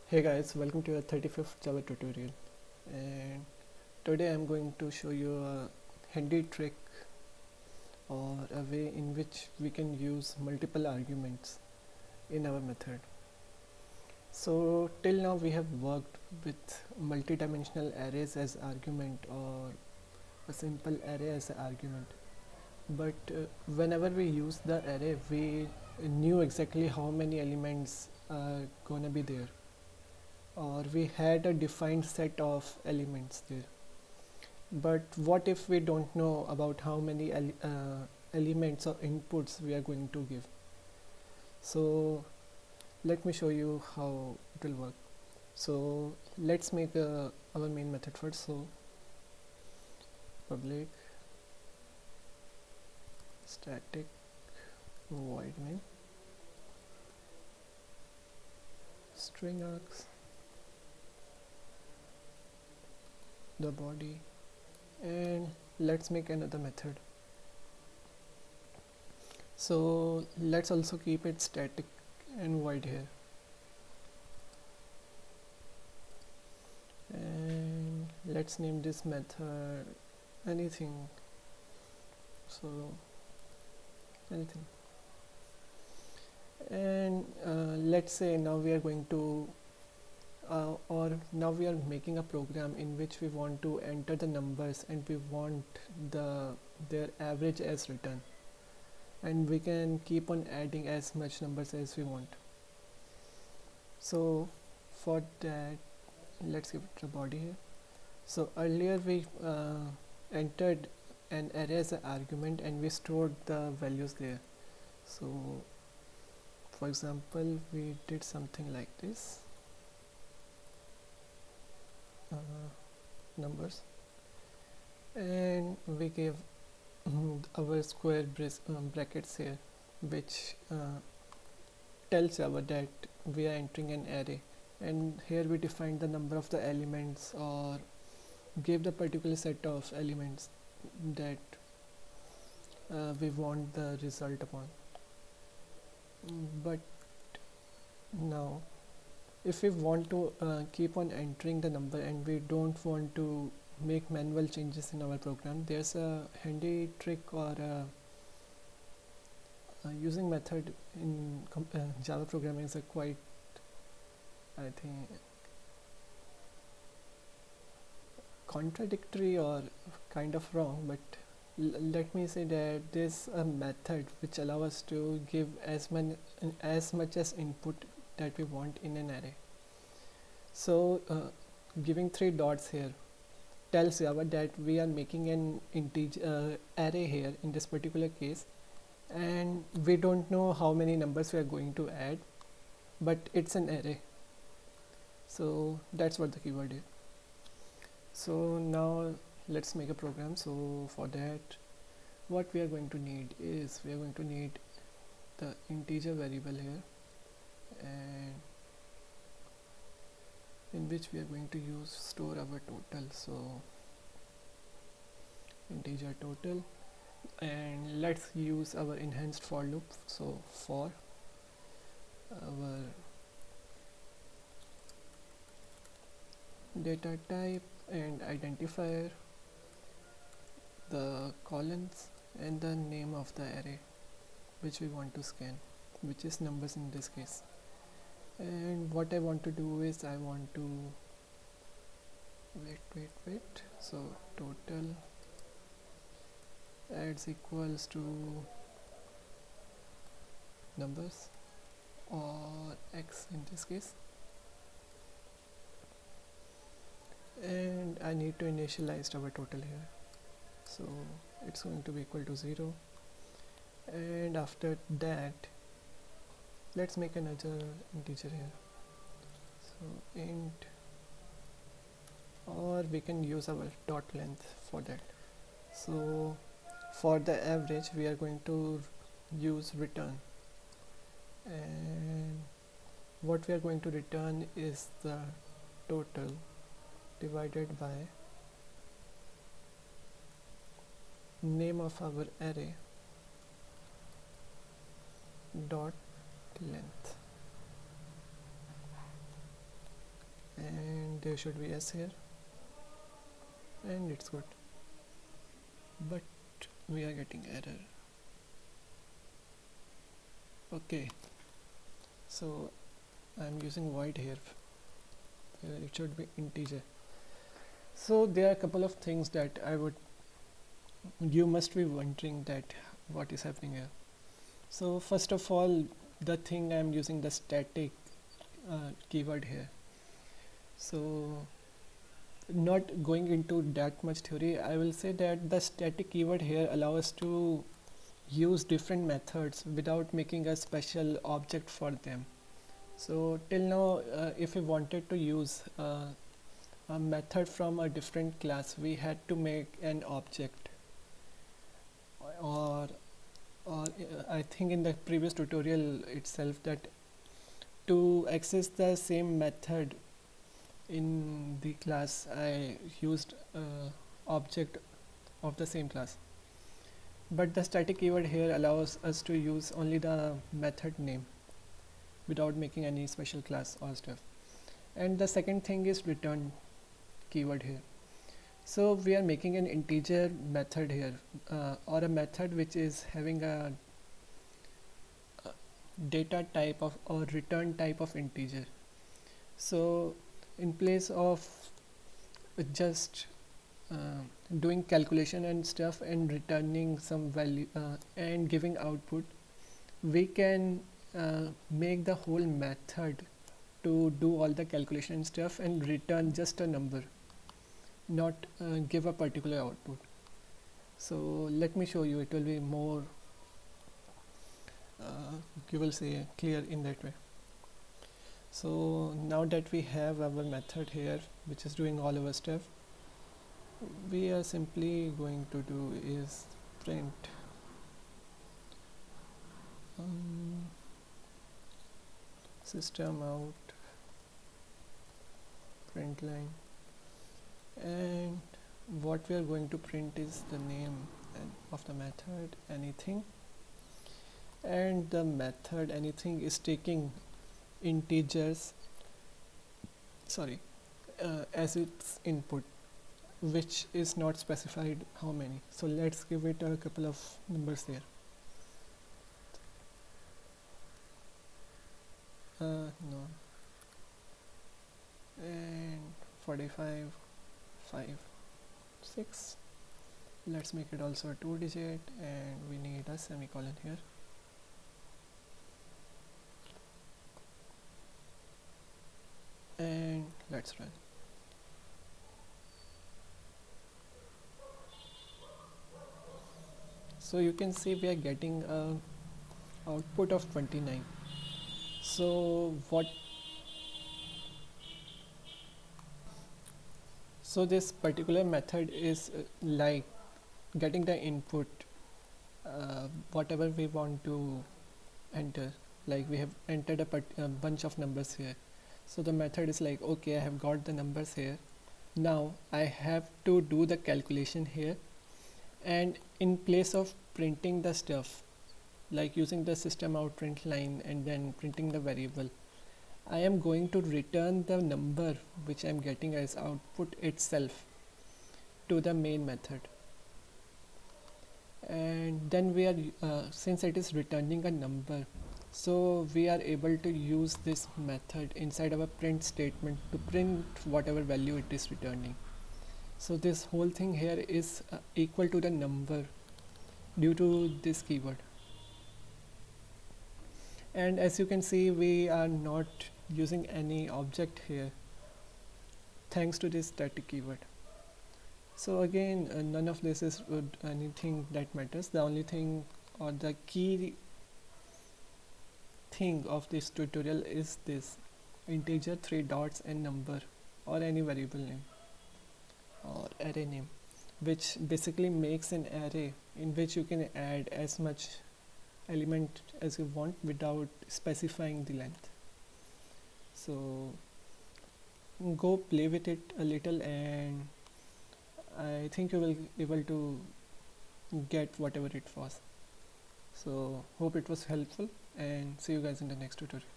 Hey guys, welcome to your 35th Java tutorial, and today I'm going to show you a handy trick or a way in which we can use multiple arguments in our method. So till now we have worked with multi-dimensional arrays as argument or a simple array as an argument, but whenever we use the array we knew exactly how many elements are gonna be there, or we had a defined set of elements there. But what if we don't know about how many elements or inputs we are going to give? So let me show you how it will work. So let's make our main method first. So public static void main string args, the body, and let's make another method. So let's also keep it static and void here, and let's name this method anything. So anything, and let's say now we are going to or now we are making a program in which we want to enter the numbers and we want their average as return, and we can keep on adding as much numbers as we want. So for that, let's give it a body here. So earlier we entered an array as an argument and we stored the values there. So for example, we did something like this, numbers, and we gave our square brackets here, which tells Java that we are entering an array, and here we defined the number of the elements or gave the particular set of elements that we want the result upon. But now if we want to keep on entering the number and we don't want to make manual changes in our program, there's a handy trick or using method in Java programming is a quite, I think, contradictory or kind of wrong, but let me say that there's a method which allows us to give as much as input that we want in an array. So giving 3 dots here tells Java that we are making an integer array here in this particular case, and we don't know how many numbers we are going to add, but it's an array. So that's what the keyword is. So now let's make a program. So for that, what we are going to need is we are going to need the integer variable here, and in which we are going to use store our total. So integer total, and let's use our enhanced for loop. So for our data type and identifier, the colons, and the name of the array which we want to scan, which is numbers in this case. And what I want to do is I want to wait, so total adds equals to numbers or x in this case, and I need to initialize our total here, so it's going to be equal to 0. And after that, let's make another integer here, so int, or we can use our dot length for that. So for the average we are going to use return, and what we are going to return is the total divided by name of our array dot length. there should be s here, and it's good, but we are getting error. Okay, so I'm using void here. It should be integer. So there are a couple of things that you must be wondering that what is happening here. So first of all, the thing I'm using the static keyword here. So not going into that much theory, I will say that the static keyword here allows us to use different methods without making a special object for them. So till now, if we wanted to use a method from a different class, we had to make an object, or I think in the previous tutorial itself that to access the same method in the class I used object of the same class, but the static keyword here allows us to use only the method name without making any special class or stuff. And the second thing is return keyword here. So we are making an integer method here, or a method which is having a data type of or return type of integer. So in place of just doing calculation and stuff and returning some value and giving output, we can make the whole method to do all the calculation and stuff and return just a number, not give a particular output. So let me show you, it will be more you will say clear in that way. So now that we have our method here which is doing all our stuff, we are simply going to do is print system out print line, and what we are going to print is the name of the method anything, and the method anything is taking integers as its input, which is not specified how many. So let's give it a couple of numbers here. No, and 45 5 6. Let's make it also a 2-digit, and we need a semicolon here. And let's run. So you can see we are getting a output of 29. So this particular method is like getting the input, whatever we want to enter. Like we have entered a bunch of numbers here. So the method is like, okay, I have got the numbers here. Now I have to do the calculation here, and in place of printing the stuff, like using the system out print line and then printing the variable, I am going to return the number which I am getting as output itself to the main method. And then we are since it is returning a number, so we are able to use this method inside our print statement to print whatever value it is returning. So this whole thing here is equal to the number due to this keyword. And as you can see, we are not using any object here thanks to this static keyword. So again, none of this is anything that matters. The only thing or the key thing of this tutorial is this integer 3 dots and number, or any variable name or array name, which basically makes an array in which you can add as much element as you want without specifying the length. So go play with it a little, and I think you will be able to get whatever it was. So hope it was helpful, and see you guys in the next tutorial.